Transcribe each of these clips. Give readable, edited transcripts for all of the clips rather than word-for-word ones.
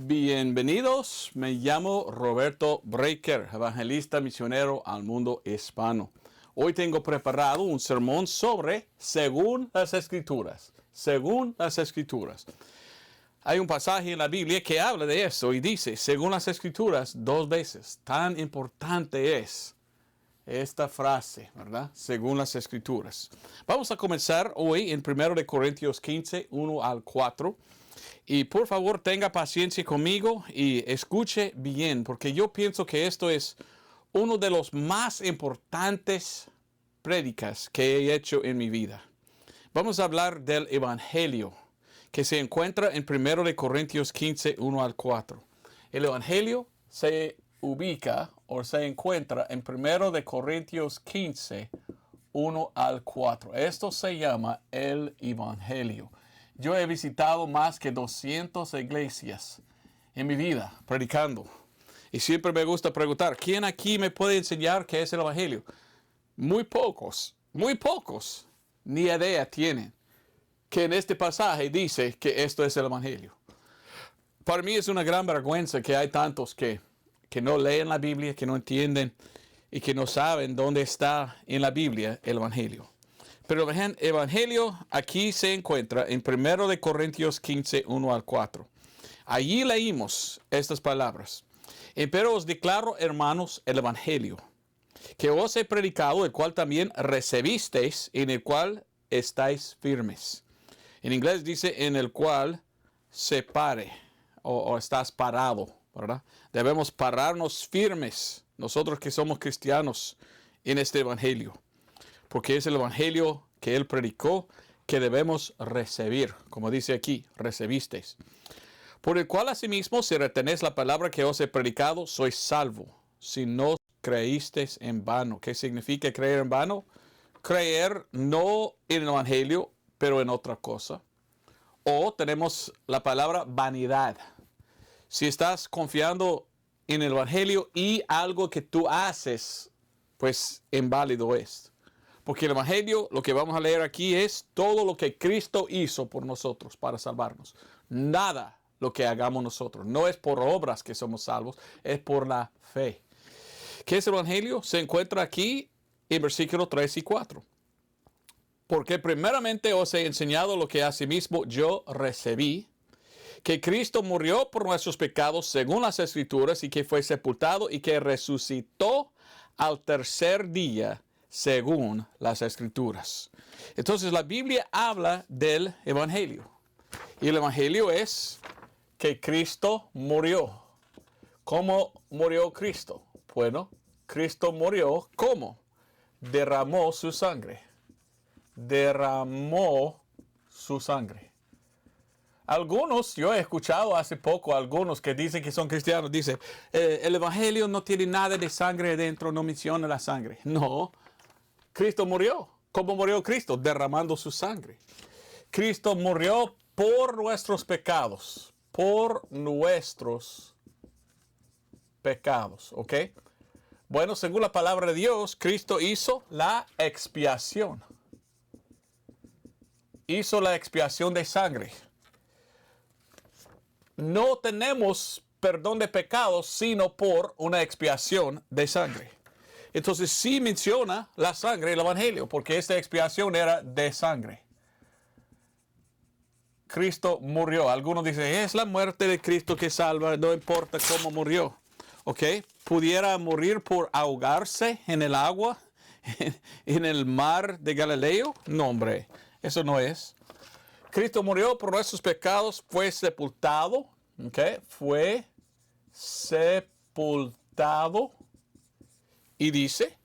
Bienvenidos, me llamo Roberto Breaker, evangelista misionero al mundo hispano. Hoy tengo preparado un sermón sobre según las Escrituras. Según las Escrituras. Hay un pasaje en la Biblia que habla de eso y dice, según las Escrituras, 2 veces. Tan importante es esta frase, ¿verdad? Según las Escrituras. Vamos a comenzar hoy en 1 Corintios 15, 1 al 4. Y por favor tenga paciencia conmigo y escuche bien, porque yo pienso que esto es uno de los más importantes prédicas que he hecho en mi vida. Vamos a hablar del Evangelio, que se encuentra en 1 Corintios 15, 1 al 4. El Evangelio se ubica o se encuentra en 1 Corintios 15, 1 al 4. Esto se llama el Evangelio. Yo he visitado más que 200 iglesias en mi vida predicando. Y siempre me gusta preguntar, ¿quién aquí me puede enseñar qué es el Evangelio? Muy pocos, ni idea tienen que en este pasaje dice que esto es el Evangelio. Para mí es una gran vergüenza que hay tantos que no leen la Biblia, que no entienden y que no saben dónde está en la Biblia el Evangelio. Pero el Evangelio aquí se encuentra en 1 Corintios 15, 1 al 4. Allí leímos estas palabras. Pero os declaro, hermanos, el Evangelio, que os he predicado, el cual también recibisteis, en el cual estáis firmes. En inglés dice, en el cual se pare, o estás parado, ¿verdad? Debemos pararnos firmes, nosotros que somos cristianos, en este Evangelio. Porque es el Evangelio que él predicó que debemos recibir. Como dice aquí, recibisteis. Por el cual asimismo, si retenéis la palabra que os he predicado, sois salvo. Si no creísteis en vano. ¿Qué significa creer en vano? Creer no en el Evangelio, pero en otra cosa. O tenemos la palabra vanidad. Si estás confiando en el Evangelio y algo que tú haces, pues inválido es. Porque el Evangelio, lo que vamos a leer aquí es todo lo que Cristo hizo por nosotros para salvarnos. Nada lo que hagamos nosotros. No es por obras que somos salvos, es por la fe. ¿Qué es el Evangelio? Se encuentra aquí en versículos 3 y 4. Porque primeramente os he enseñado lo que asimismo yo recibí, que Cristo murió por nuestros pecados según las Escrituras y que fue sepultado y que resucitó al tercer día según las Escrituras. Entonces la Biblia habla del Evangelio. Y el Evangelio es que Cristo murió. ¿Cómo murió Cristo? Bueno, Cristo murió ¿cómo? Derramó su sangre. Derramó su sangre. Algunos, yo he escuchado hace poco algunos que dicen que son cristianos, dicen, el Evangelio no tiene nada de sangre dentro, no menciona la sangre. No, Cristo murió. ¿Cómo murió Cristo? Derramando su sangre. Cristo murió por nuestros pecados. Por nuestros pecados. ¿Ok? Bueno, según la palabra de Dios, Cristo hizo la expiación. Hizo la expiación de sangre. No tenemos perdón de pecados sino por una expiación de sangre. Entonces sí menciona la sangre del Evangelio, porque esta expiación era de sangre. Cristo murió. Algunos dicen, es la muerte de Cristo que salva, no importa cómo murió. ¿Ok? ¿Pudiera morir por ahogarse en el agua, en el mar de Galileo? No, hombre, eso no es. Cristo murió por nuestros pecados, fue sepultado. ¿Ok? Fue sepultado. Y dice,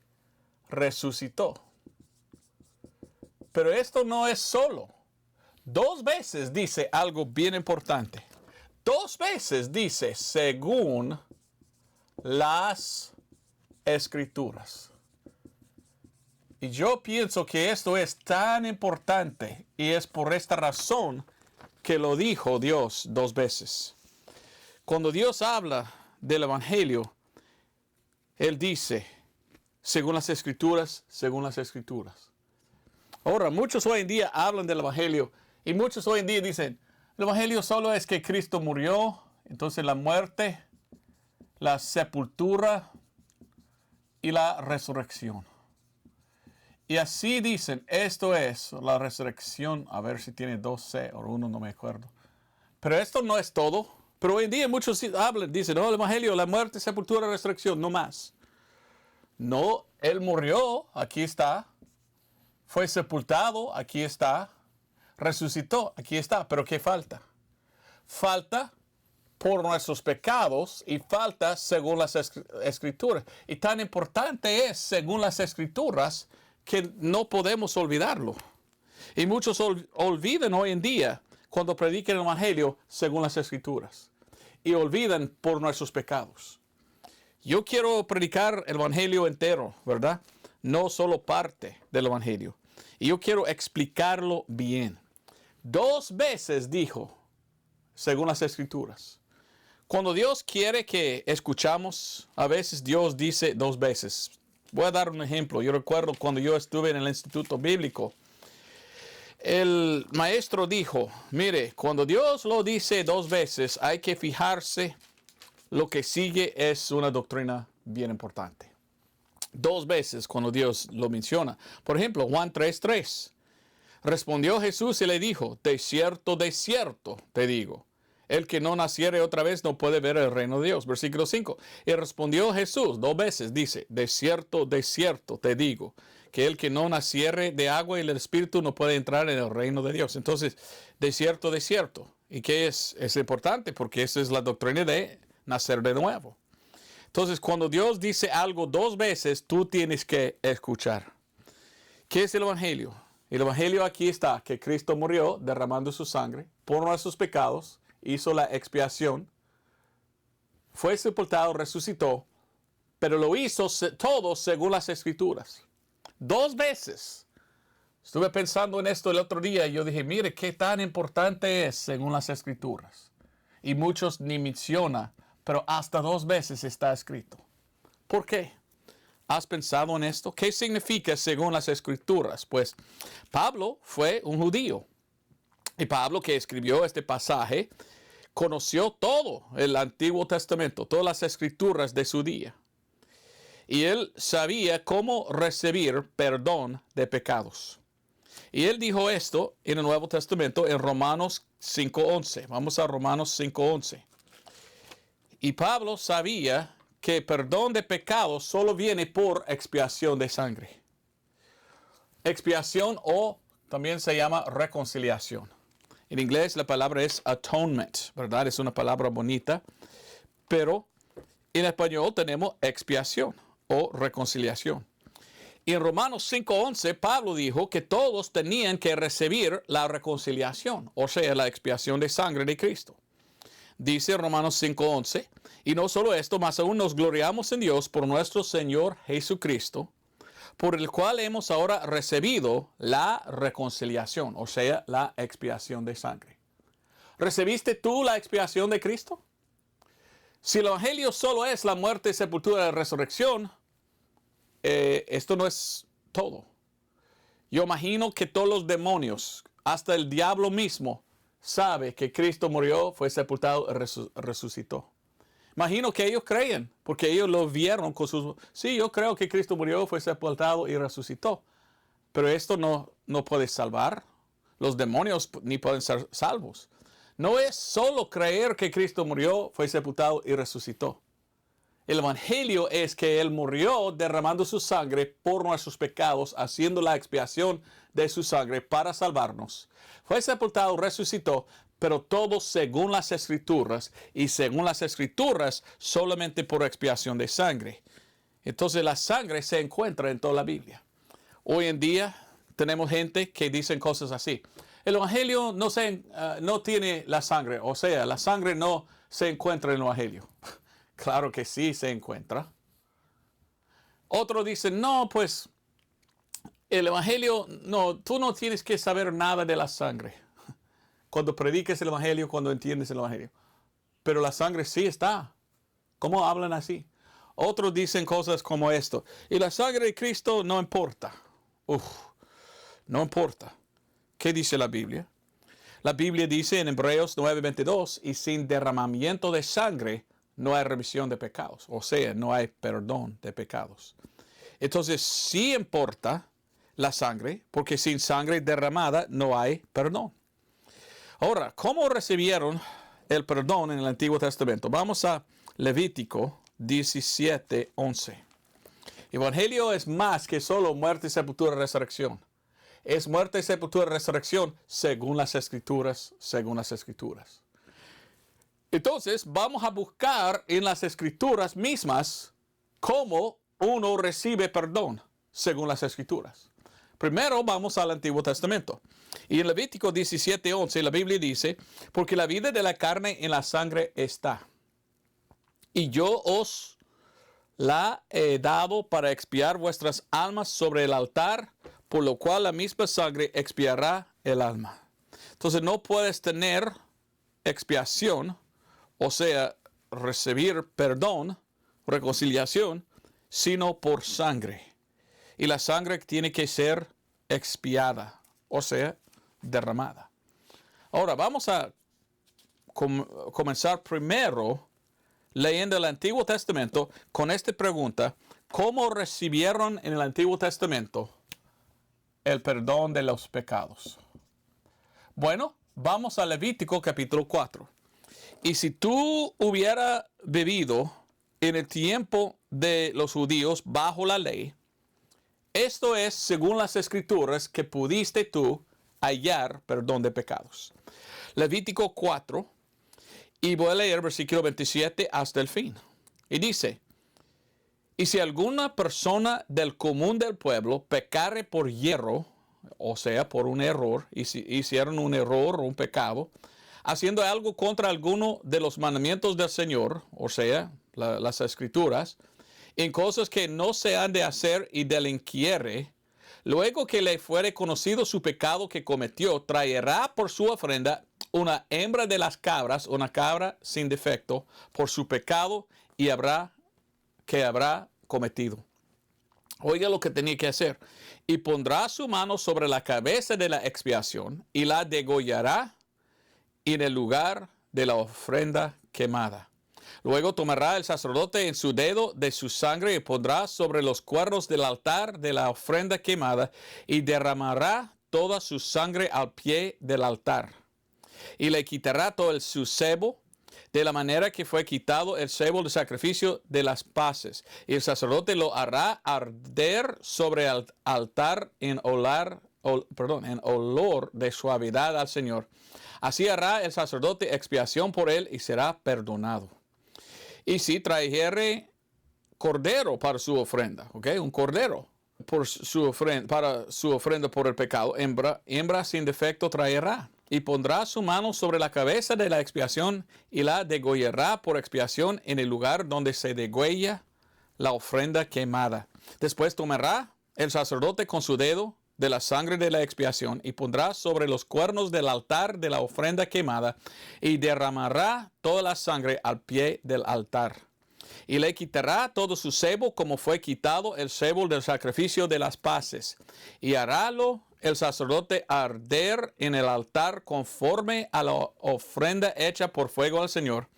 resucitó. Pero esto no es solo. 2 veces dice algo bien importante. 2 veces dice, según las Escrituras. Y yo pienso que esto es tan importante y es por esta razón que lo dijo Dios 2 veces. Cuando Dios habla del Evangelio, Él dice, según las Escrituras, según las Escrituras. Ahora, muchos hoy en día hablan del Evangelio y muchos hoy en día dicen, el Evangelio solo es que Cristo murió Entonces la muerte, la sepultura y la resurrección. Y así dicen, esto es la resurrección. A ver si tiene 12 o 1, no me acuerdo. Pero esto no es todo. Pero hoy en día muchos hablan, dicen, no, el Evangelio, la muerte, sepultura, resurrección, no más. No, Él murió, aquí está. Fue sepultado, aquí está. Resucitó, aquí está. Pero ¿qué falta? Falta por nuestros pecados y falta según las Escrituras. Y tan importante es según las Escrituras que no podemos olvidarlo. Y muchos olvidan hoy en día cuando predican el Evangelio según las Escrituras. Y olvidan por nuestros pecados. Yo quiero predicar el Evangelio entero, ¿verdad? No solo parte del Evangelio. Y yo quiero explicarlo bien. 2 veces dijo, según las Escrituras. Cuando Dios quiere que escuchamos, a veces Dios dice 2 veces. Voy a dar un ejemplo. Yo recuerdo cuando yo estuve en el Instituto Bíblico, el maestro dijo, mire, cuando Dios lo dice 2 veces, hay que fijarse, lo que sigue es una doctrina bien importante. 2 veces cuando Dios lo menciona. Por ejemplo, Juan 3:3. Respondió Jesús y le dijo, de cierto, te digo, el que no naciere otra vez no puede ver el reino de Dios. Versículo 5. Y respondió Jesús 2 veces, dice, de cierto, te digo, que el que no naciere de agua y del Espíritu no puede entrar en el reino de Dios. Entonces, de cierto. ¿Y qué es? Es importante porque esa es la doctrina de nacer de nuevo. Entonces, cuando Dios dice algo 2 veces, tú tienes que escuchar. ¿Qué es el Evangelio? El Evangelio aquí está, que Cristo murió derramando su sangre por nuestros pecados, hizo la expiación, fue sepultado, resucitó, pero lo hizo todo según las Escrituras. 2 veces. Estuve pensando en esto el otro día y yo dije, mire, qué tan importante es según las Escrituras. Y muchos ni mencionan, pero hasta 2 veces está escrito. ¿Por qué? ¿Has pensado en esto? ¿Qué significa según las Escrituras? Pues Pablo fue un judío. Y Pablo, que escribió este pasaje, conoció todo el Antiguo Testamento, todas las Escrituras de su día. Y él sabía cómo recibir perdón de pecados. Y él dijo esto en el Nuevo Testamento en Romanos 5:11. Vamos a Romanos 5:11. Y Pablo sabía que perdón de pecados solo viene por expiación de sangre. Expiación o también se llama reconciliación. En inglés la palabra es atonement, ¿verdad? Es una palabra bonita, pero en español tenemos expiación o reconciliación. Y en Romanos 5:11 Pablo dijo que todos tenían que recibir la reconciliación, o sea, la expiación de sangre de Cristo. Dice Romanos 5:11, y no solo esto, más aún nos gloriamos en Dios por nuestro Señor Jesucristo, por el cual hemos ahora recibido la reconciliación, o sea, la expiación de sangre. ¿Recibiste tú la expiación de Cristo? Si el Evangelio solo es la muerte, sepultura y resurrección, esto no es todo. Yo imagino que todos los demonios, hasta el diablo mismo, sabe que Cristo murió, fue sepultado y resucitó. Imagino que ellos creen, porque ellos lo vieron con sus... Sí, yo creo que Cristo murió, fue sepultado y resucitó. Pero esto no puede salvar. Los demonios ni pueden ser salvos. No es solo creer que Cristo murió, fue sepultado y resucitó. El Evangelio es que Él murió derramando su sangre por nuestros pecados, haciendo la expiación de su sangre para salvarnos. Fue sepultado, resucitó, pero todo según las Escrituras, y según las Escrituras solamente por expiación de sangre. Entonces la sangre se encuentra en toda la Biblia. Hoy en día tenemos gente que dicen cosas así. El Evangelio no tiene la sangre, o sea, la sangre no se encuentra en el Evangelio. Claro que sí se encuentra. Otros dicen, no, pues el Evangelio, no, tú no tienes que saber nada de la sangre. Cuando prediques el Evangelio, cuando entiendes el Evangelio. Pero la sangre sí está. ¿Cómo hablan así? Otros dicen cosas como esto. Y la sangre de Cristo no importa. No importa. ¿Qué dice la Biblia? La Biblia dice en Hebreos 9:22, y sin derramamiento de sangre no hay remisión de pecados. O sea, no hay perdón de pecados. Entonces, sí importa la sangre, porque sin sangre derramada no hay perdón. Ahora, ¿cómo recibieron el perdón en el Antiguo Testamento? Vamos a Levítico 17:11. Evangelio es más que solo muerte, sepultura y resurrección. Es muerte, sepultura y resurrección según las Escrituras, según las Escrituras. Entonces, vamos a buscar en las Escrituras mismas cómo uno recibe perdón según las Escrituras. Primero vamos al Antiguo Testamento. Y en Levítico 17:11 la Biblia dice, porque la vida de la carne en la sangre está. Y yo os la he dado para expiar vuestras almas sobre el altar, por lo cual la misma sangre expiará el alma. Entonces no puedes tener expiación, o sea, recibir perdón, reconciliación, sino por sangre. Y la sangre tiene que ser expiada, o sea, derramada. Ahora, vamos a comenzar primero leyendo el Antiguo Testamento con esta pregunta: ¿cómo recibieron en el Antiguo Testamento el perdón de los pecados? Bueno, vamos a Levítico capítulo 4. Y si tú hubieras vivido en el tiempo de los judíos bajo la ley, esto es según las Escrituras que pudiste tú hallar perdón de pecados. Levítico 4, y voy a leer versículo 27 hasta el fin. Y dice, y si alguna persona del común del pueblo pecare por hierro, o sea, por un error, y si hicieron un error o un pecado, haciendo algo contra alguno de los mandamientos del Señor, o sea, las Escrituras, en cosas que no se han de hacer y delinquiere, luego que le fuere conocido su pecado que cometió, traerá por su ofrenda una hembra de las cabras, una cabra sin defecto, por su pecado y habrá cometido. Oiga lo que tenía que hacer. Y pondrá su mano sobre la cabeza de la expiación y la degollará en el lugar de la ofrenda quemada. Luego tomará el sacerdote en su dedo de su sangre y pondrá sobre los cuernos del altar de la ofrenda quemada y derramará toda su sangre al pie del altar. Y le quitará todo su sebo de la manera que fue quitado el sebo del sacrificio de las paces. Y el sacerdote lo hará arder sobre el altar en olor de suavidad al Señor. Así hará el sacerdote expiación por él y será perdonado. Y si trajere cordero para su ofrenda, un cordero por su ofrenda, para su ofrenda por el pecado, hembra sin defecto traerá. Y pondrá su mano sobre la cabeza de la expiación y la degollará por expiación en el lugar donde se degüella la ofrenda quemada. Después tomará el sacerdote con su dedo de la sangre de la expiación y pondrá sobre los cuernos del altar de la ofrenda quemada y derramará toda la sangre al pie del altar. Y le quitará todo su sebo como fue quitado el sebo del sacrificio de las paces. Y harálo el sacerdote arder en el altar conforme a la ofrenda hecha por fuego al Señor.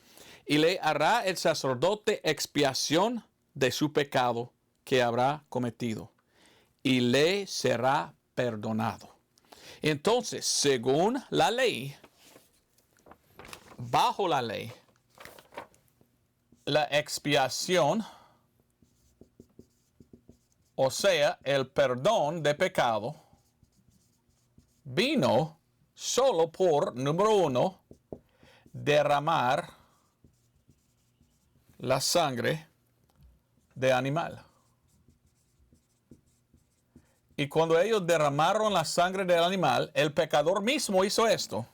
Y le hará el sacerdote expiación de su pecado que habrá cometido. Y le será perdonado. Entonces, según la ley, bajo la ley, la expiación, o sea, el perdón de pecado, vino solo por, número uno, derramar la sangre de animal. Y cuando ellos derramaron la sangre del animal, el pecador mismo hizo esto.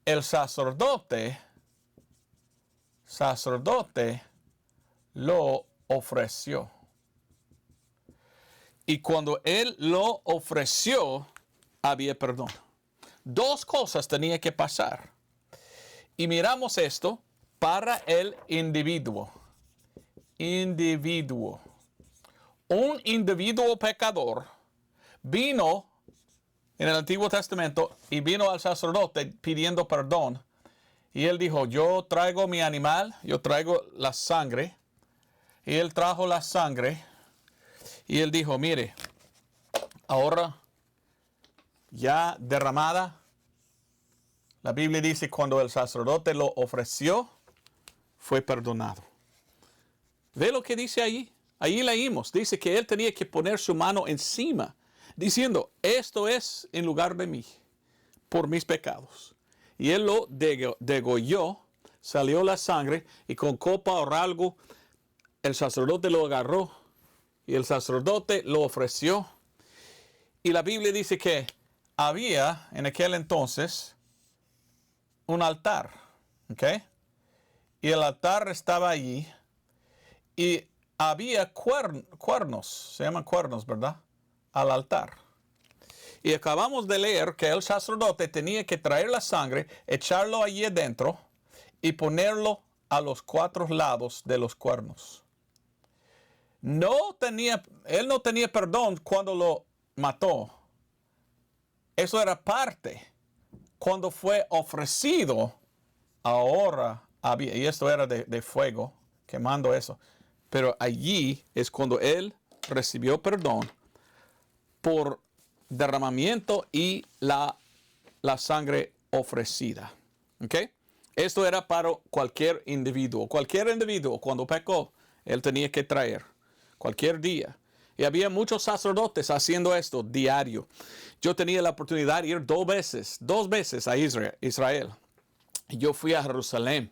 El sacerdote lo ofreció. Y cuando él lo ofreció, había perdón. Dos cosas tenía que pasar. Y miramos esto para el individuo. Un individuo pecador vino en el Antiguo Testamento y vino al sacerdote pidiendo perdón. Y él dijo, yo traigo mi animal, yo traigo la sangre. Y él trajo la sangre. Y él dijo, mire, ahora ya derramada, la Biblia dice cuando el sacerdote lo ofreció, fue perdonado. ¿Ve lo que dice allí? Allí leímos, dice que él tenía que poner su mano encima, diciendo, esto es en lugar de mí, por mis pecados. Y él lo degolló, salió la sangre, y con copa o algo, el sacerdote lo agarró, y el sacerdote lo ofreció. Y la Biblia dice que había en aquel entonces un altar, ¿ok? Y el altar estaba allí, y había cuernos, se llaman cuernos, ¿verdad? Al altar. Y acabamos de leer que el sacerdote tenía que traer la sangre, echarlo allí adentro y ponerlo a los 4 lados de los cuernos. Él no tenía perdón cuando lo mató. Eso era parte. Cuando fue ofrecido, ahora había, y esto era de fuego, quemando eso. Pero allí es cuando él recibió perdón por derramamiento y la sangre ofrecida. ¿Ok? Esto era para cualquier individuo. Cualquier individuo, cuando pecó, él tenía que traer. Cualquier día. Y había muchos sacerdotes haciendo esto diario. Yo tenía la oportunidad de ir 2 veces a Israel. Yo fui a Jerusalén.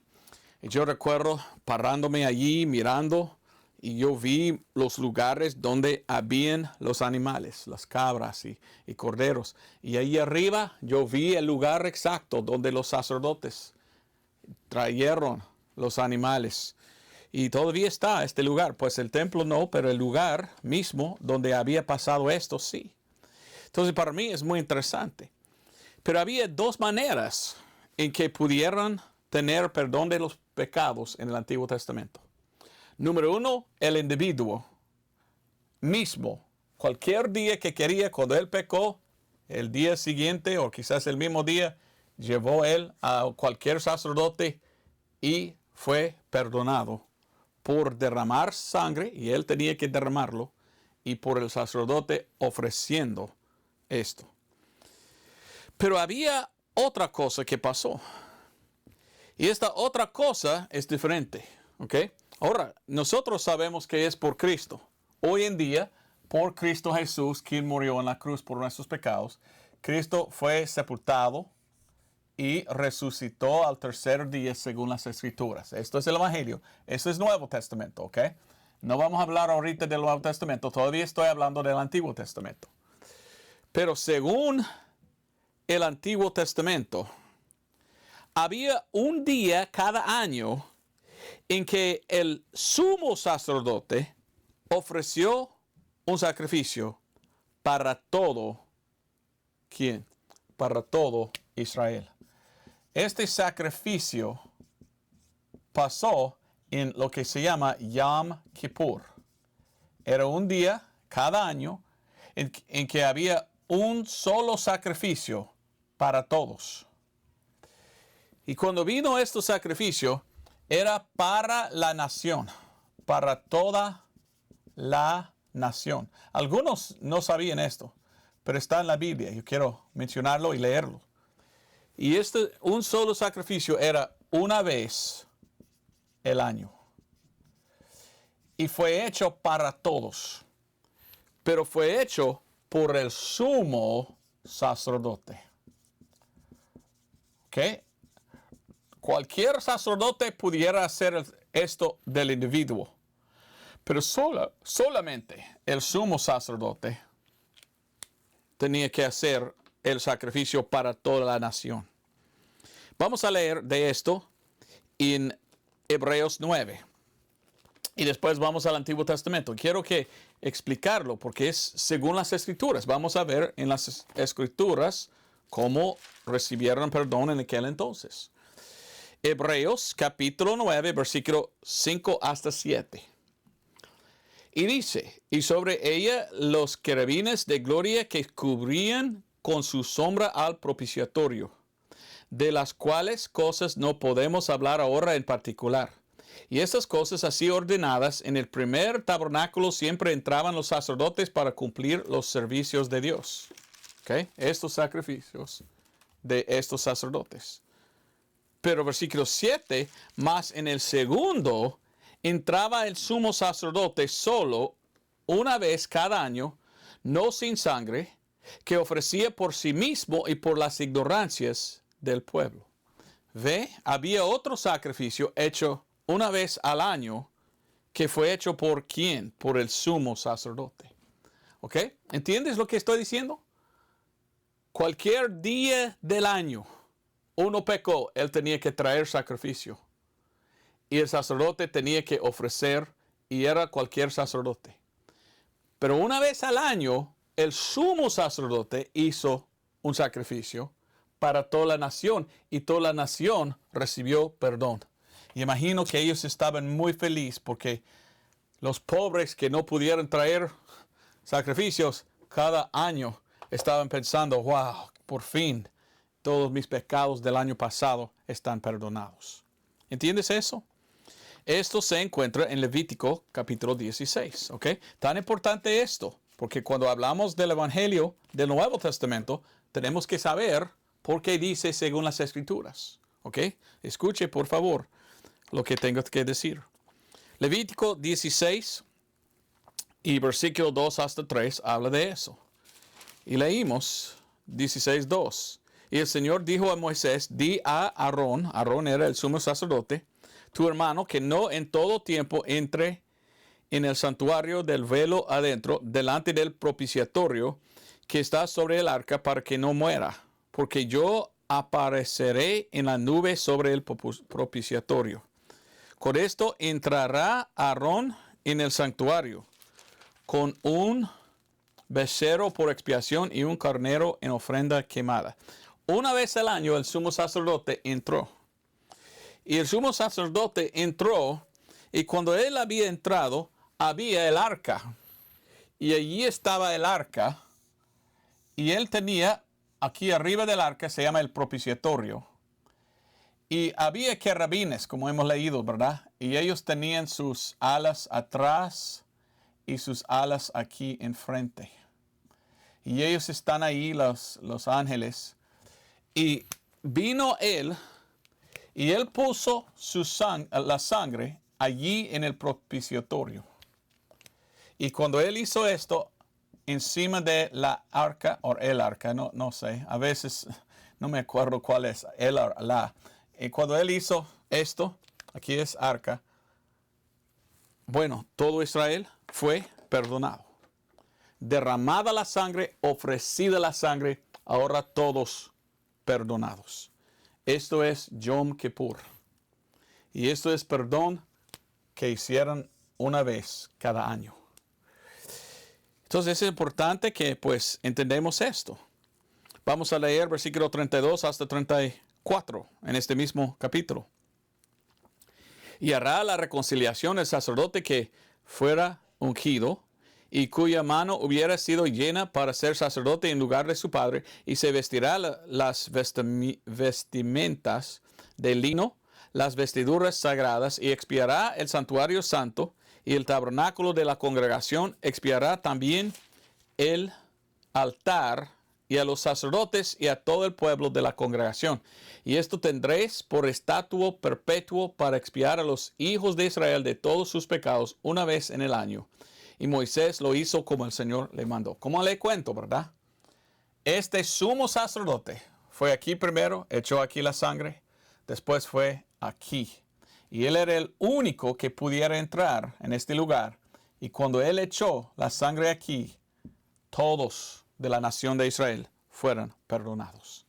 Y yo recuerdo parándome allí, mirando, y yo vi los lugares donde habían los animales, las cabras y corderos. Y ahí arriba yo vi el lugar exacto donde los sacerdotes trajeron los animales. Y todavía está este lugar, pues el templo no, pero el lugar mismo donde había pasado esto sí. Entonces para mí es muy interesante. Pero había 2 maneras en que pudieran tener perdón de los pecados en el Antiguo Testamento. Número 1, el individuo mismo. Cualquier día que quería, cuando él pecó, el día siguiente o quizás el mismo día, llevó él a cualquier sacerdote y fue perdonado por derramar sangre, y él tenía que derramarlo, y por el sacerdote ofreciendo esto. Pero había otra cosa que pasó. Y esta otra cosa es diferente, ¿ok? Ahora, nosotros sabemos que es por Cristo. Hoy en día, por Cristo Jesús, quien murió en la cruz por nuestros pecados, Cristo fue sepultado y resucitó al 3er día según las Escrituras. Esto es el Evangelio. Esto es Nuevo Testamento, ¿ok? No vamos a hablar ahorita del Nuevo Testamento. Todavía estoy hablando del Antiguo Testamento. Pero según el Antiguo Testamento, había un día cada año en que el sumo sacerdote ofreció un sacrificio para todo, ¿quién? Para todo Israel. Este sacrificio pasó en lo que se llama Yom Kippur. Era un día cada año en que había un solo sacrificio para todos. Y cuando vino este sacrificio, era para la nación, para toda la nación. Algunos no sabían esto, pero está en la Biblia. Yo quiero mencionarlo y leerlo. Y un solo sacrificio era una vez el año. Y fue hecho para todos. Pero fue hecho por el sumo sacerdote. ¿Ok? Cualquier sacerdote pudiera hacer esto del individuo. Pero solamente el sumo sacerdote tenía que hacer el sacrificio para toda la nación. Vamos a leer de esto en Hebreos 9. Y después vamos al Antiguo Testamento. Quiero explicarlo porque es según las Escrituras. Vamos a ver en las Escrituras cómo recibieron perdón en aquel entonces. Hebreos capítulo 9, versículo 5 hasta 7. Y dice, y sobre ella los querubines de gloria que cubrían con su sombra al propiciatorio, de las cuales cosas no podemos hablar ahora en particular. Y estas cosas así ordenadas, en el primer tabernáculo siempre entraban los sacerdotes para cumplir los servicios de Dios. ¿Okay? Estos sacrificios de estos sacerdotes. Pero versículo 7, más en el segundo entraba el sumo sacerdote solo una vez cada año, no sin sangre, que ofrecía por sí mismo y por las ignorancias del pueblo. Ve, había otro sacrificio hecho una vez al año, que fue hecho por ¿quién? Por el sumo sacerdote. ¿Ok? ¿Entiendes lo que estoy diciendo? Cualquier día del año, uno pecó, él tenía que traer sacrificio. Y el sacerdote tenía que ofrecer, y era cualquier sacerdote. Pero una vez al año, el sumo sacerdote hizo un sacrificio para toda la nación, y toda la nación recibió perdón. Y imagino que ellos estaban muy felices porque los pobres que no pudieron traer sacrificios cada año estaban pensando, wow, por fin todos mis pecados del año pasado están perdonados. ¿Entiendes eso? Esto se encuentra en Levítico capítulo 16. ¿Ok? Tan importante esto, porque cuando hablamos del Evangelio del Nuevo Testamento, tenemos que saber por qué dice según las Escrituras. ¿Ok? Escuche, por favor, lo que tengo que decir. Levítico 16 y versículo 2 hasta 3 habla de eso. Y leímos 16:2. Y el Señor dijo a Moisés, di a Aarón, Aarón era el sumo sacerdote, tu hermano, que no en todo tiempo entre en el santuario del velo adentro, delante del propiciatorio que está sobre el arca, para que no muera, porque yo apareceré en la nube sobre el propiciatorio. Con esto entrará Aarón en el santuario con un becerro por expiación y un carnero en ofrenda quemada. Una vez al año el sumo sacerdote entró. Y el sumo sacerdote entró, y cuando él había entrado, había el arca. Y allí estaba el arca. Y él tenía, aquí arriba del arca, se llama el propiciatorio. Y había querubines, como hemos leído, ¿verdad? Y ellos tenían sus alas atrás y sus alas aquí enfrente. Y ellos están ahí, los ángeles. Y vino él, y él puso la sangre allí en el propiciatorio. Y cuando él hizo esto, encima de la arca, o el arca, no sé, a veces no me acuerdo cuál es, y cuando él hizo esto, aquí es arca, bueno, todo Israel fue perdonado. Derramada la sangre, ofrecida la sangre, ahora todos perdonados. Esto es Yom Kippur. Y esto es perdón que hicieron una vez cada año. Entonces es importante que pues entendemos esto. Vamos a leer versículo 32 hasta 34 en este mismo capítulo. Y hará la reconciliación el sacerdote que fuera ungido y cuya mano hubiera sido llena para ser sacerdote en lugar de su padre, y se vestirá las vestimentas de lino, las vestiduras sagradas, y expiará el santuario santo, y el tabernáculo de la congregación, expiará también el altar, y a los sacerdotes y a todo el pueblo de la congregación. Y esto tendréis por estatuto perpetuo para expiar a los hijos de Israel de todos sus pecados una vez en el año. Y Moisés lo hizo como el Señor le mandó. Como le cuento, ¿verdad? Este sumo sacerdote fue aquí primero, echó aquí la sangre, después fue aquí. Y él era el único que pudiera entrar en este lugar. Y cuando él echó la sangre aquí, todos de la nación de Israel fueron perdonados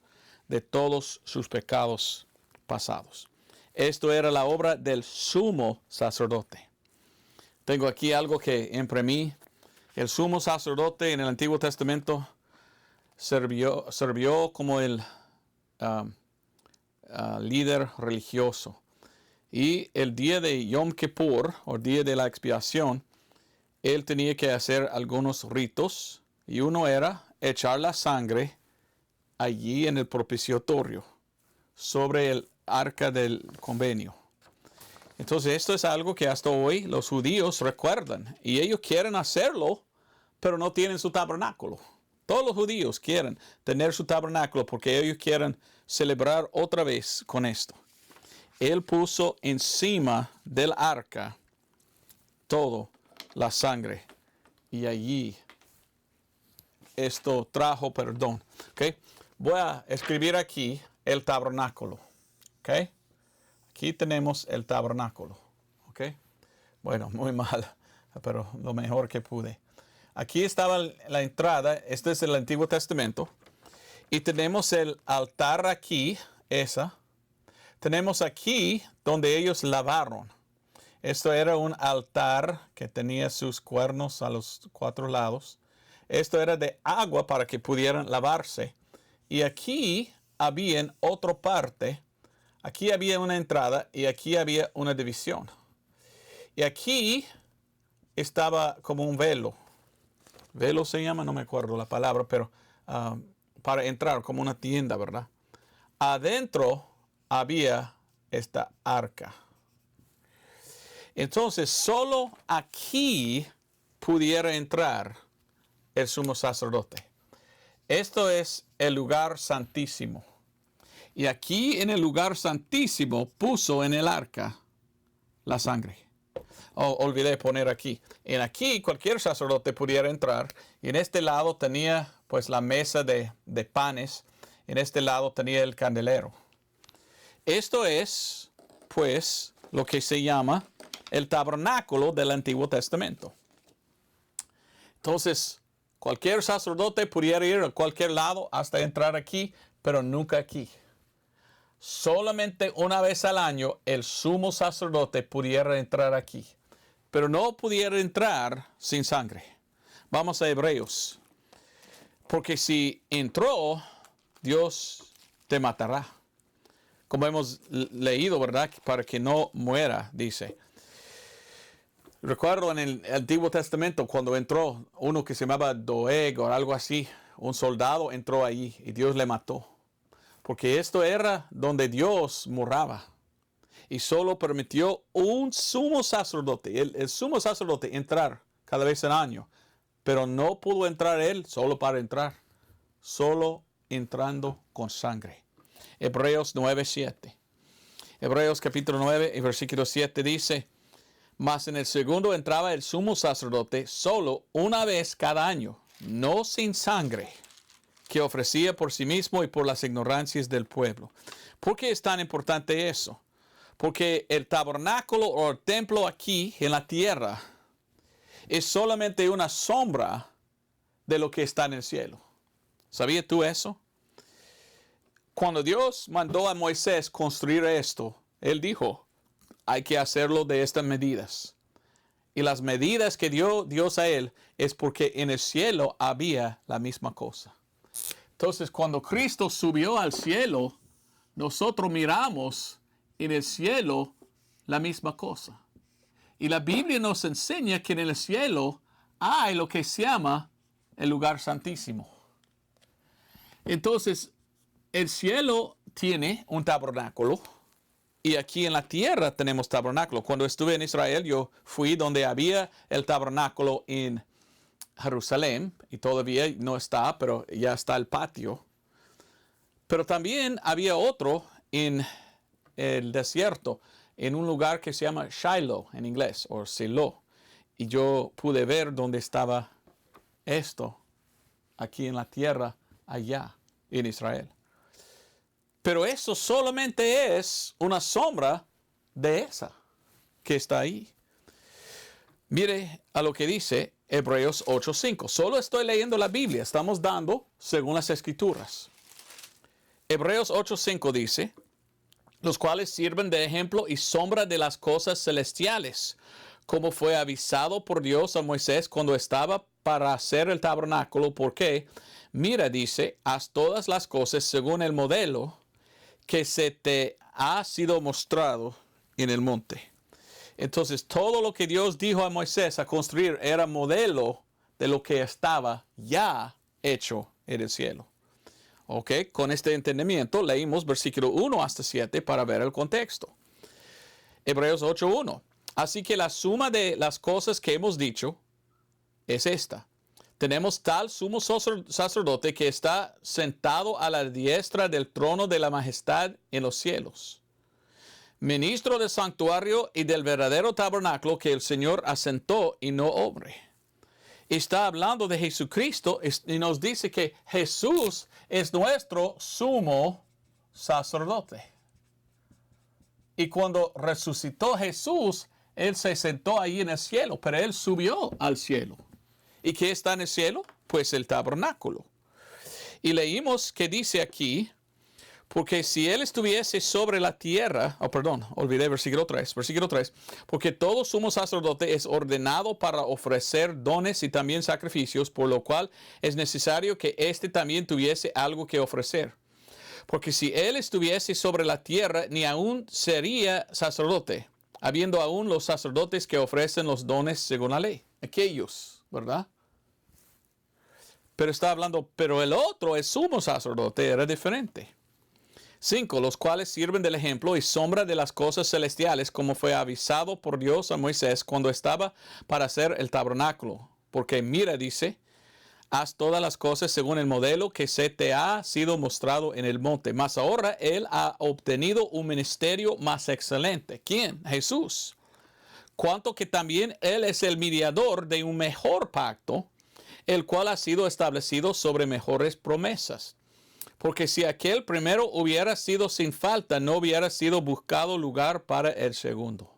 de todos sus pecados pasados. Esto era la obra del sumo sacerdote. Tengo aquí algo que imprimí. El sumo sacerdote en el Antiguo Testamento sirvió como el líder religioso. Y el día de Yom Kippur, o día de la expiación, él tenía que hacer algunos ritos. Y uno era echar la sangre allí en el propiciatorio, sobre el arca del convenio. Entonces esto es algo que hasta hoy los judíos recuerdan y ellos quieren hacerlo, pero no tienen su tabernáculo. Todos los judíos quieren tener su tabernáculo porque ellos quieren celebrar otra vez con esto. Él puso encima del arca todo la sangre y allí esto trajo perdón. ¿Okay? Voy a escribir aquí el tabernáculo. ¿Okay? Aquí tenemos el tabernáculo. ¿Okay? Bueno, muy mal, pero lo mejor que pude. Aquí estaba la entrada. Este es el Antiguo Testamento. Y tenemos el altar aquí, esa. Tenemos aquí donde ellos lavaron. Esto era un altar que tenía sus cuernos a los 4 lados. Esto era de agua para que pudieran lavarse. Y aquí había en otra parte, aquí había una entrada y aquí había una división. Y aquí estaba como un velo. Velo se llama, no me acuerdo la palabra, pero para entrar como una tienda, ¿verdad? Adentro había esta arca. Entonces, solo aquí pudiera entrar el sumo sacerdote. Esto es el lugar santísimo. Y aquí en el lugar santísimo puso en el arca la sangre. Olvidé poner aquí. En aquí cualquier sacerdote pudiera entrar. Y en este lado tenía pues la mesa de panes. En este lado tenía el candelero. Esto es pues lo que se llama el tabernáculo del Antiguo Testamento. Entonces, cualquier sacerdote pudiera ir a cualquier lado hasta entrar aquí, pero nunca aquí. Solamente una vez al año el sumo sacerdote pudiera entrar aquí, pero no pudiera entrar sin sangre. Vamos a Hebreos. Porque si entró, Dios te matará. Como hemos leído, ¿verdad? Para que no muera, dice. Recuerdo en el Antiguo Testamento cuando entró uno que se llamaba Doeg o algo así, un soldado entró allí y Dios le mató. Porque esto era donde Dios moraba. Y solo permitió un sumo sacerdote, el sumo sacerdote entrar cada vez al año. Pero no pudo entrar él solo para entrar, solo entrando con sangre. Hebreos 9:7. Hebreos capítulo 9 y versículo 7 dice: mas en el segundo entraba el sumo sacerdote solo una vez cada año, no sin sangre, que ofrecía por sí mismo y por las ignorancias del pueblo. ¿Por qué es tan importante eso? Porque el tabernáculo o el templo aquí en la tierra es solamente una sombra de lo que está en el cielo. ¿Sabías tú eso? Cuando Dios mandó a Moisés construir esto, él dijo: hay que hacerlo de estas medidas. Y las medidas que dio Dios a él es porque en el cielo había la misma cosa. Entonces, cuando Cristo subió al cielo, nosotros miramos en el cielo la misma cosa. Y la Biblia nos enseña que en el cielo hay lo que se llama el lugar santísimo. Entonces, el cielo tiene un tabernáculo. Y aquí en la tierra tenemos tabernáculo. Cuando estuve en Israel, yo fui donde había el tabernáculo en Jerusalén. Y todavía no está, pero ya está el patio. Pero también había otro en el desierto, en un lugar que se llama Shiloh en inglés, o Silo. Y yo pude ver dónde estaba esto, aquí en la tierra, allá en Israel. Pero eso solamente es una sombra de esa que está ahí. Mire a lo que dice Hebreos 8:5. Solo estoy leyendo la Biblia. Estamos dando según las Escrituras. Hebreos 8:5 dice: los cuales sirven de ejemplo y sombra de las cosas celestiales, como fue avisado por Dios a Moisés cuando estaba para hacer el tabernáculo. Porque, mira, dice, haz todas las cosas según el modelo que se te ha sido mostrado en el monte. Entonces, todo lo que Dios dijo a Moisés a construir era modelo de lo que estaba ya hecho en el cielo. ¿Ok? Con este entendimiento leímos versículo 1 hasta 7 para ver el contexto. Hebreos 8:1. Así que la suma de las cosas que hemos dicho es esta. Tenemos tal sumo sacerdote que está sentado a la diestra del trono de la majestad en los cielos, ministro del santuario y del verdadero tabernáculo que el Señor asentó y no hombre. Está hablando de Jesucristo y nos dice que Jesús es nuestro sumo sacerdote. Y cuando resucitó Jesús, Él se sentó ahí en el cielo, pero Él subió al cielo. ¿Y qué está en el cielo? Pues el tabernáculo. Y leímos que dice aquí, porque si Él estuviese sobre la tierra, olvidé versículo 3, porque todo sumo sacerdote es ordenado para ofrecer dones y también sacrificios, por lo cual es necesario que éste también tuviese algo que ofrecer. Porque si Él estuviese sobre la tierra, ni aún sería sacerdote, habiendo aún los sacerdotes que ofrecen los dones según la ley. Aquellos, ¿verdad? Pero está hablando, pero el otro, el sumo sacerdote, era diferente. 5. Los cuales sirven del ejemplo y sombra de las cosas celestiales, como fue avisado por Dios a Moisés cuando estaba para hacer el tabernáculo. Porque mira, dice, haz todas las cosas según el modelo que se te ha sido mostrado en el monte. Mas ahora Él ha obtenido un ministerio más excelente. ¿Quién? Jesús. Cuanto que también Él es el mediador de un mejor pacto, el cual ha sido establecido sobre mejores promesas. Porque si aquel primero hubiera sido sin falta, no hubiera sido buscado lugar para el segundo.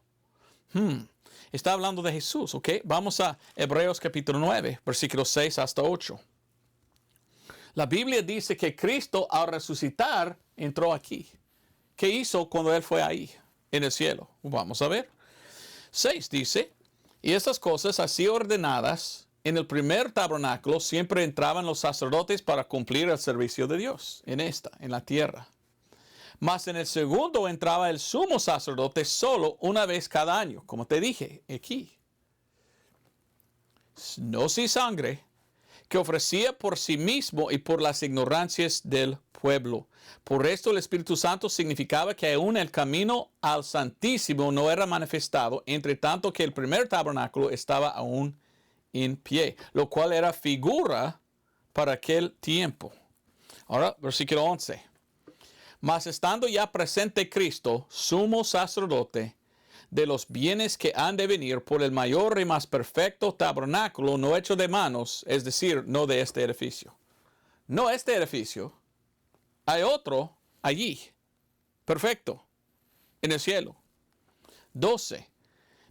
Está hablando de Jesús, ¿ok? Vamos a Hebreos capítulo 9, versículos 6 hasta 8. La Biblia dice que Cristo al resucitar entró aquí. ¿Qué hizo cuando Él fue ahí, en el cielo? Vamos a ver. 6 dice, y estas cosas así ordenadas, en el primer tabernáculo siempre entraban los sacerdotes para cumplir el servicio de Dios, en la tierra. Mas en el segundo entraba el sumo sacerdote solo una vez cada año, como te dije aquí. No sin sangre, que ofrecía por sí mismo y por las ignorancias del pueblo. Por esto el Espíritu Santo significaba que aún el camino al Santísimo no era manifestado, entre tanto que el primer tabernáculo estaba aún en pie, lo cual era figura para aquel tiempo. Ahora, versículo 11. Mas estando ya presente Cristo, sumo sacerdote de los bienes que han de venir por el mayor y más perfecto tabernáculo no hecho de manos, es decir, no de este edificio. No este edificio, hay otro allí, perfecto, en el cielo. 12.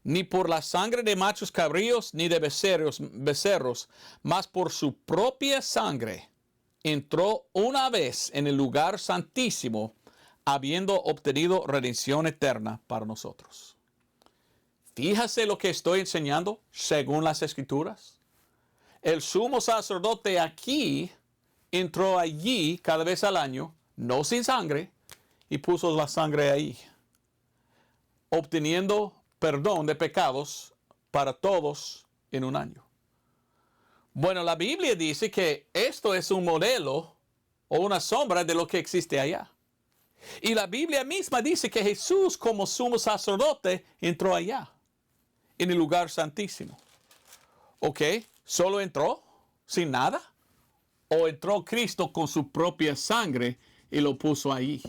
Ni por la sangre de machos cabríos ni de becerros, mas por su propia sangre entró una vez en el lugar santísimo, habiendo obtenido redención eterna para nosotros. Fíjase lo que estoy enseñando según las Escrituras. El sumo sacerdote aquí entró allí cada vez al año, no sin sangre, y puso la sangre ahí, obteniendo perdón de pecados para todos en un año. Bueno, la Biblia dice que esto es un modelo o una sombra de lo que existe allá. Y la Biblia misma dice que Jesús como sumo sacerdote entró allá, en el lugar santísimo. ¿Ok? ¿Solo entró sin nada? ¿O entró Cristo con su propia sangre y lo puso ahí?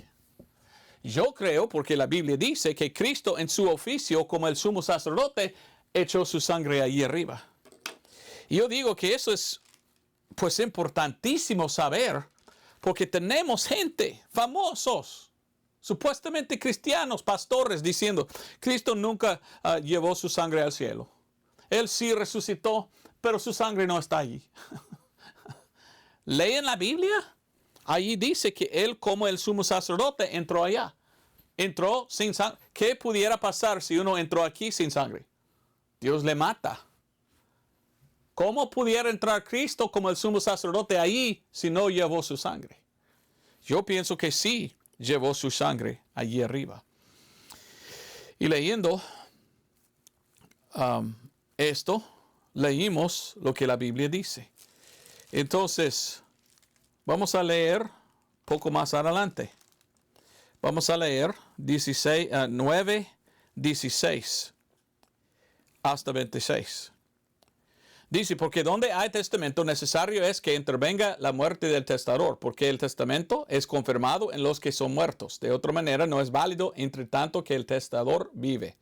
Yo creo, porque la Biblia dice que Cristo en su oficio como el sumo sacerdote echó su sangre ahí arriba. Y yo digo que eso es pues importantísimo saber, porque tenemos gente, famosos, supuestamente cristianos, pastores, diciendo, Cristo nunca llevó su sangre al cielo. Él sí resucitó, pero su sangre no está allí. ¿Leen la Biblia? Allí dice que Él como el sumo sacerdote entró allá. Entró sin sangre. ¿Qué pudiera pasar si uno entró aquí sin sangre? Dios le mata. ¿Cómo pudiera entrar Cristo como el sumo sacerdote ahí si no llevó su sangre? Yo pienso que sí llevó su sangre allí arriba. Y leyendo esto, leímos lo que la Biblia dice. Entonces, vamos a leer poco más adelante. Vamos a leer 9, 16 hasta 26. Dice, porque donde hay testamento necesario es que intervenga la muerte del testador, porque el testamento es confirmado en los que son muertos. De otra manera, no es válido entre tanto que el testador vive.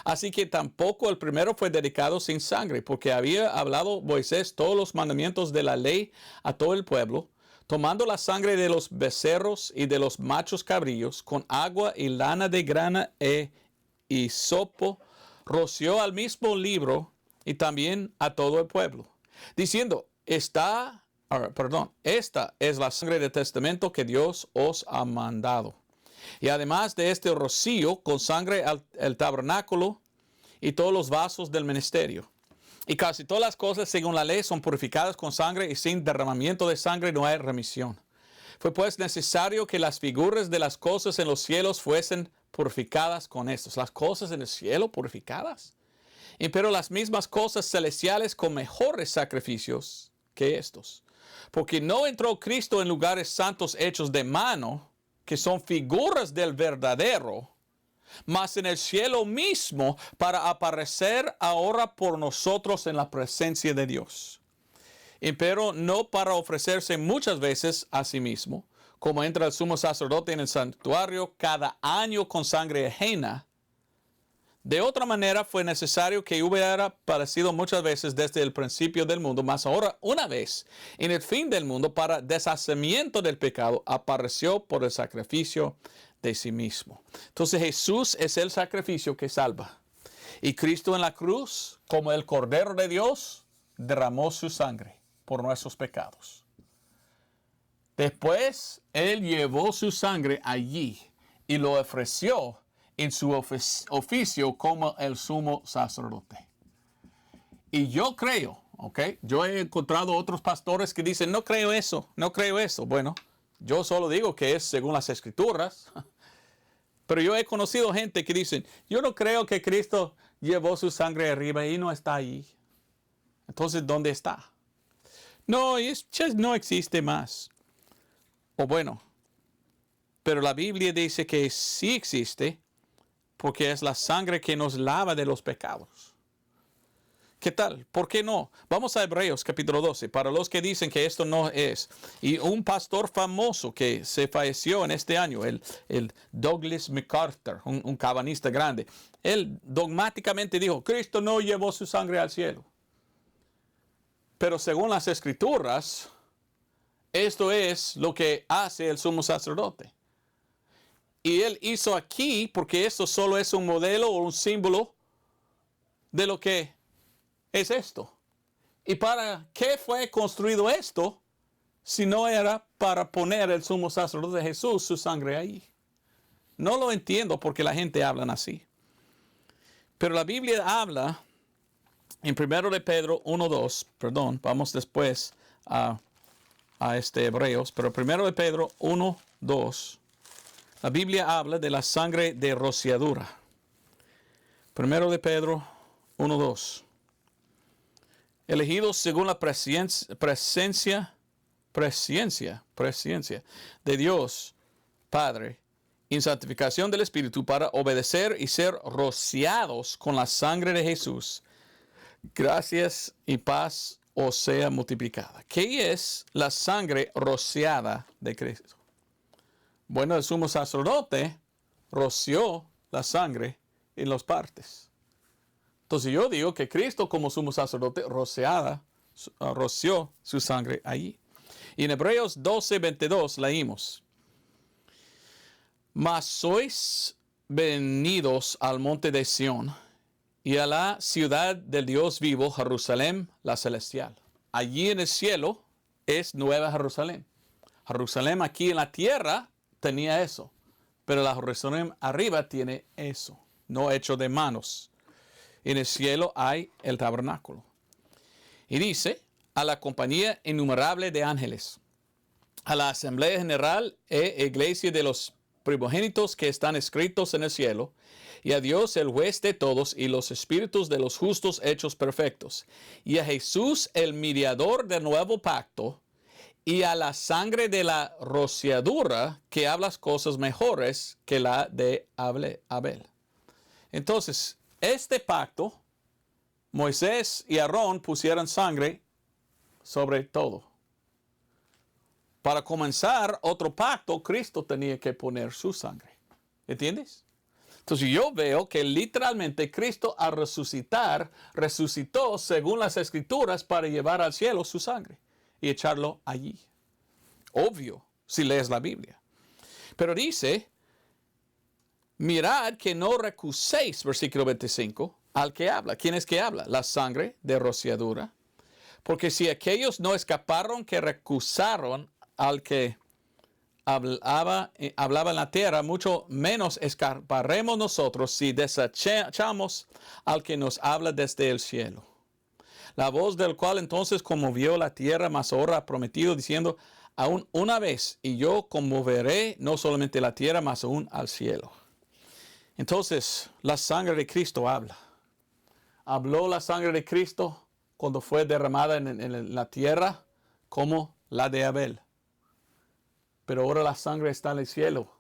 Así que tampoco el primero fue dedicado sin sangre, porque había hablado Moisés todos los mandamientos de la ley a todo el pueblo, tomando la sangre de los becerros y de los machos cabrillos, con agua y lana de grana e hisopo, roció al mismo libro y también a todo el pueblo, diciendo, esta es la sangre del testamento que Dios os ha mandado. Y además de este rocío, con sangre el tabernáculo y todos los vasos del ministerio. Y casi todas las cosas según la ley son purificadas con sangre, y sin derramamiento de sangre no hay remisión. Fue pues necesario que las figuras de las cosas en los cielos fuesen purificadas con estos. Las cosas en el cielo purificadas. Pero las mismas cosas celestiales con mejores sacrificios que estos. Porque no entró Cristo en lugares santos hechos de mano, que son figuras del verdadero, mas en el cielo mismo, para aparecer ahora por nosotros en la presencia de Dios. Pero no para ofrecerse muchas veces a sí mismo, como entra el sumo sacerdote en el santuario cada año con sangre ajena. De otra manera fue necesario que hubiera padecido muchas veces desde el principio del mundo, mas ahora una vez en el fin del mundo para deshacimiento del pecado apareció por el sacrificio de sí mismo. Entonces Jesús es el sacrificio que salva. Y Cristo en la cruz, como el Cordero de Dios, derramó su sangre por nuestros pecados. Después Él llevó su sangre allí y lo ofreció en su oficio como el sumo sacerdote. Y yo creo, yo he encontrado otros pastores que dicen, no creo eso. Bueno, yo solo digo que es según las Escrituras. Pero yo he conocido gente que dicen, yo no creo que Cristo llevó su sangre arriba y no está ahí. Entonces, ¿dónde está? No, no existe más. O bueno, pero la Biblia dice que sí existe, porque es la sangre que nos lava de los pecados. ¿Qué tal? ¿Por qué no? Vamos a Hebreos capítulo 12, para los que dicen que esto no es. Y un pastor famoso que se falleció en este año, el Douglas MacArthur, un cabanista grande, él dogmáticamente dijo, Cristo no llevó su sangre al cielo. Pero según las Escrituras, esto es lo que hace el sumo sacerdote. Y él hizo aquí, porque esto solo es un modelo o un símbolo de lo que es esto. ¿Y para qué fue construido esto si no era para poner el sumo sacerdote de Jesús su sangre ahí? No lo entiendo porque la gente habla así. Pero la Biblia habla en 1 de Pedro 1:2, vamos después a Hebreos, pero 1 de Pedro 1:2. La Biblia habla de la sangre de rociadura. 1 de Pedro 1:2. Elegidos según la presencia de Dios Padre, en santificación del Espíritu, para obedecer y ser rociados con la sangre de Jesús. Gracias y paz os sea multiplicada. ¿Qué es la sangre rociada de Cristo? Bueno, el sumo sacerdote roció la sangre en las partes. Entonces yo digo que Cristo como sumo sacerdote roció su sangre allí. Y en Hebreos 12:22 leímos, mas sois venidos al monte de Sión y a la ciudad del Dios vivo, Jerusalén, la celestial. Allí en el cielo es Nueva Jerusalén. Jerusalén aquí en la tierra tenía eso, pero la Jerusalén arriba tiene eso, no hecho de manos. En el cielo hay el tabernáculo. Y dice, a la compañía innumerable de ángeles, a la asamblea general e iglesia de los primogénitos que están escritos en el cielo, y a Dios el juez de todos, y los espíritus de los justos hechos perfectos, y a Jesús el mediador del nuevo pacto, y a la sangre de la rociadura que hablas cosas mejores que la de Abel. Entonces, este pacto, Moisés y Aarón pusieron sangre sobre todo. Para comenzar otro pacto, Cristo tenía que poner su sangre. ¿Entiendes? Entonces yo veo que literalmente Cristo al resucitar, resucitó según las Escrituras para llevar al cielo su sangre y echarlo allí. Obvio, si lees la Biblia. Pero dice, mirad que no recuséis, versículo 25, al que habla. ¿Quién es que habla? La sangre de rociadura. Porque si aquellos no escaparon que recusaron al que hablaba en la tierra, mucho menos escaparemos nosotros si desechamos al que nos habla desde el cielo. La voz del cual entonces conmovió la tierra, mas ahora ha prometido, diciendo, aún una vez, y yo conmoveré no solamente la tierra, mas aún al cielo. Entonces, la sangre de Cristo habla. Habló la sangre de Cristo cuando fue derramada en la tierra como la de Abel. Pero ahora la sangre está en el cielo.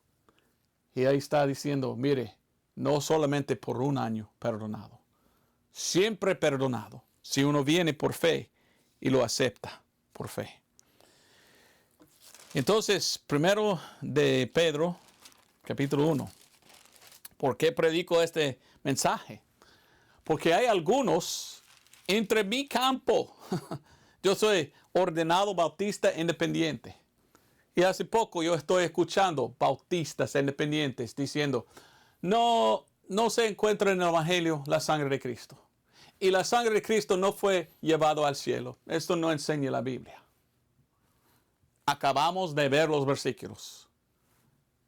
Y ahí está diciendo, mire, no solamente por un año perdonado, siempre perdonado, si uno viene por fe y lo acepta por fe. Entonces, primero de Pedro, capítulo 1. ¿Por qué predico este mensaje? Porque hay algunos entre mi campo. Yo soy ordenado bautista independiente. Y hace poco yo estoy escuchando bautistas independientes diciendo, no se encuentra en el Evangelio la sangre de Cristo. Y la sangre de Cristo no fue llevado al cielo. Esto no enseña la Biblia. Acabamos de ver los versículos.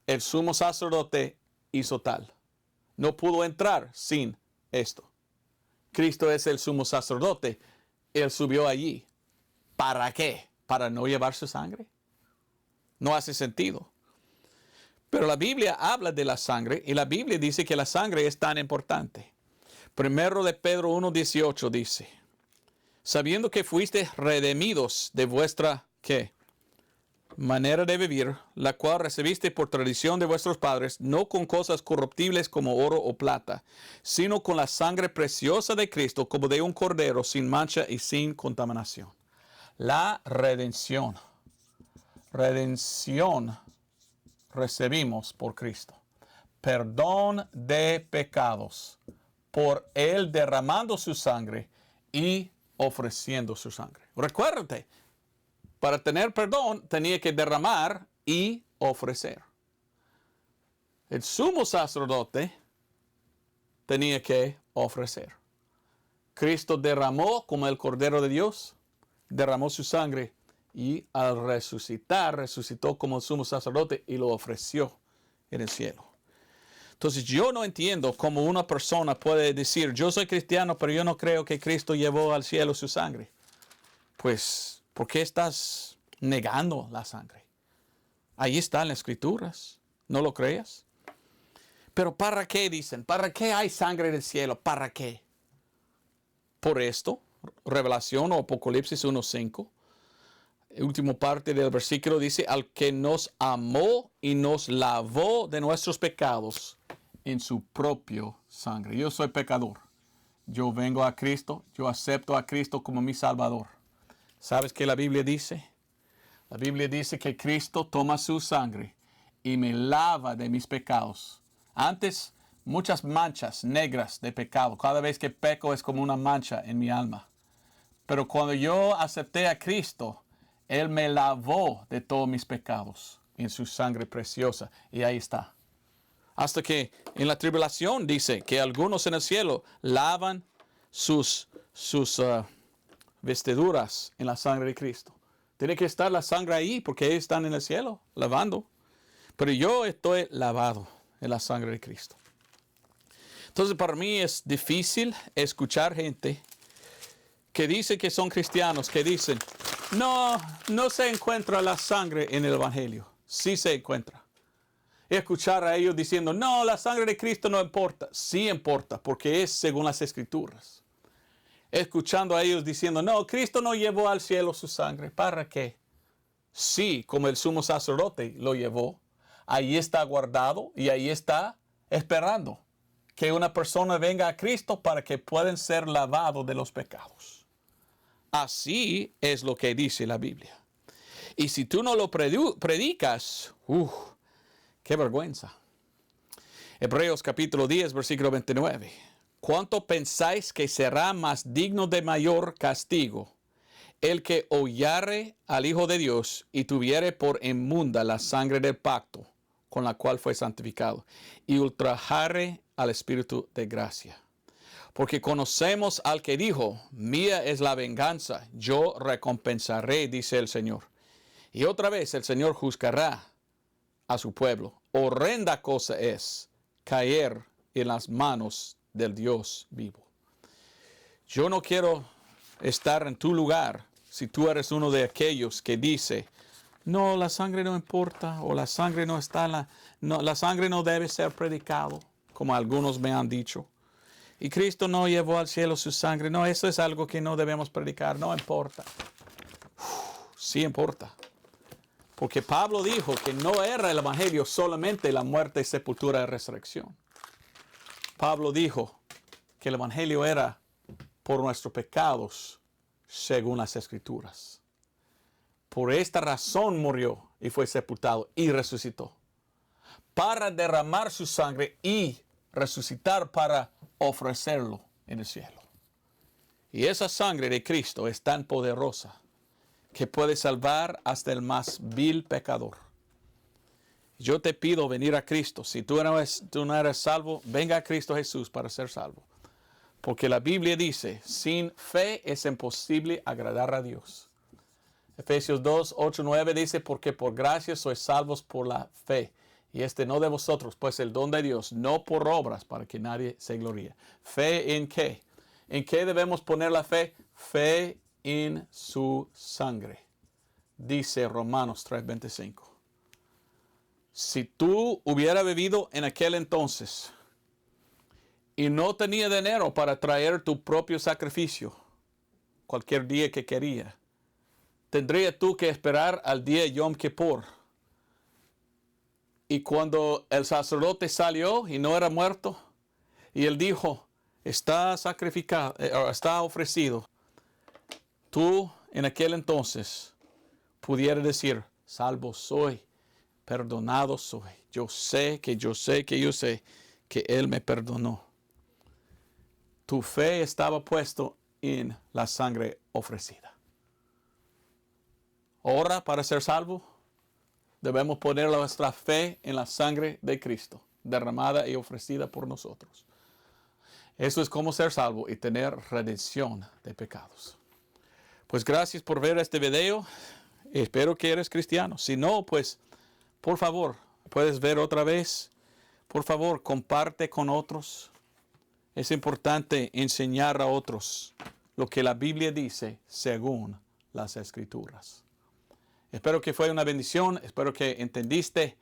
El sumo sacerdote hizo tal. No pudo entrar sin esto. Cristo es el sumo sacerdote. Él subió allí. ¿Para qué? ¿Para no llevar su sangre? No hace sentido. Pero la Biblia habla de la sangre y la Biblia dice que la sangre es tan importante. Primero de Pedro 1:18 dice, sabiendo que fuiste redimidos de vuestra, ¿qué? Manera de vivir, la cual recibiste por tradición de vuestros padres, no con cosas corruptibles como oro o plata, sino con la sangre preciosa de Cristo, como de un cordero sin mancha y sin contaminación. La redención. Redención recibimos por Cristo. Perdón de pecados por Él derramando su sangre y ofreciendo su sangre. Recuérdate, para tener perdón tenía que derramar y ofrecer. El sumo sacerdote tenía que ofrecer. Cristo derramó como el Cordero de Dios, derramó su sangre y al resucitar, resucitó como el sumo sacerdote y lo ofreció en el cielo. Entonces yo no entiendo cómo una persona puede decir, yo soy cristiano, pero yo no creo que Cristo llevó al cielo su sangre. Pues, ¿por qué estás negando la sangre? Ahí está en las Escrituras, ¿no lo creas? Pero ¿para qué dicen? ¿Para qué hay sangre en el cielo? ¿Para qué? Por esto, Revelación o Apocalipsis 1:5. Última parte del versículo dice, al que nos amó y nos lavó de nuestros pecados en su propio sangre. Yo soy pecador. Yo vengo a Cristo, yo acepto a Cristo como mi Salvador. ¿Sabes qué la Biblia dice? La Biblia dice que Cristo toma su sangre y me lava de mis pecados. Antes, muchas manchas negras de pecado. Cada vez que peco es como una mancha en mi alma. Pero cuando yo acepté a Cristo, Él me lavó de todos mis pecados en su sangre preciosa. Y ahí está. Hasta que en la tribulación dice que algunos en el cielo lavan sus vestiduras en la sangre de Cristo. Tiene que estar la sangre ahí porque ellos están en el cielo lavando. Pero yo estoy lavado en la sangre de Cristo. Entonces para mí es difícil escuchar gente que dice que son cristianos, que dicen, no se encuentra la sangre en el Evangelio. Sí se encuentra. Y escuchar a ellos diciendo, no, la sangre de Cristo no importa. Sí importa, porque es según las Escrituras. Escuchando a ellos diciendo, no, Cristo no llevó al cielo su sangre. ¿Para qué? Sí, como el sumo sacerdote lo llevó, ahí está guardado y ahí está esperando que una persona venga a Cristo para que puedan ser lavados de los pecados. Así es lo que dice la Biblia. Y si tú no lo predicas, qué vergüenza. Hebreos capítulo 10, versículo 29. ¿Cuánto pensáis que será más digno de mayor castigo el que hollare al Hijo de Dios y tuviere por inmunda la sangre del pacto con la cual fue santificado y ultrajare al Espíritu de gracia? Porque conocemos al que dijo, mía es la venganza, yo recompensaré, dice el Señor. Y otra vez el Señor juzgará a su pueblo. Horrenda cosa es caer en las manos del Dios vivo. Yo no quiero estar en tu lugar si tú eres uno de aquellos que dice, no, la sangre no importa, o la sangre no está, la sangre no debe ser predicado, como algunos me han dicho. Y Cristo no llevó al cielo su sangre. No, eso es algo que no debemos predicar, no importa. Sí importa. Porque Pablo dijo que no era el evangelio solamente la muerte, sepultura y resurrección. Pablo dijo que el evangelio era por nuestros pecados según las Escrituras. Por esta razón murió y fue sepultado y resucitó. Para derramar su sangre y resucitar para ofrecerlo en el cielo. Y esa sangre de Cristo es tan poderosa que puede salvar hasta el más vil pecador. Yo te pido venir a Cristo. Si tú no eres salvo, venga a Cristo Jesús para ser salvo. Porque la Biblia dice, sin fe es imposible agradar a Dios. Efesios 2, 8, 9 dice, porque por gracia sois salvos por la fe. Y no de vosotros, pues el don de Dios, no por obras para que nadie se gloríe. ¿Fe en qué? ¿En qué debemos poner la fe? Fe en su sangre. Dice Romanos 3:25. Si tú hubieras vivido en aquel entonces y no tenía dinero para traer tu propio sacrificio cualquier día que quería, tendrías tú que esperar al día Yom Kippur. Y cuando el sacerdote salió y no era muerto, y él dijo, está sacrificado, está ofrecido, tú en aquel entonces pudieras decir, salvo soy, perdonado soy. Yo sé que Él me perdonó. Tu fe estaba puesto en la sangre ofrecida. Ahora, para ser salvo, debemos poner nuestra fe en la sangre de Cristo, derramada y ofrecida por nosotros. Eso es como ser salvo y tener redención de pecados. Pues gracias por ver este video. Espero que eres cristiano. Si no, pues, por favor, puedes ver otra vez. Por favor, comparte con otros. Es importante enseñar a otros lo que la Biblia dice según las Escrituras. Espero que fue una bendición. Espero que entendiste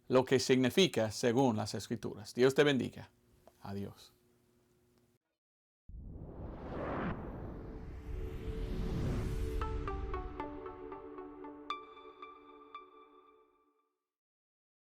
lo que significa según las Escrituras. Dios te bendiga. Adiós.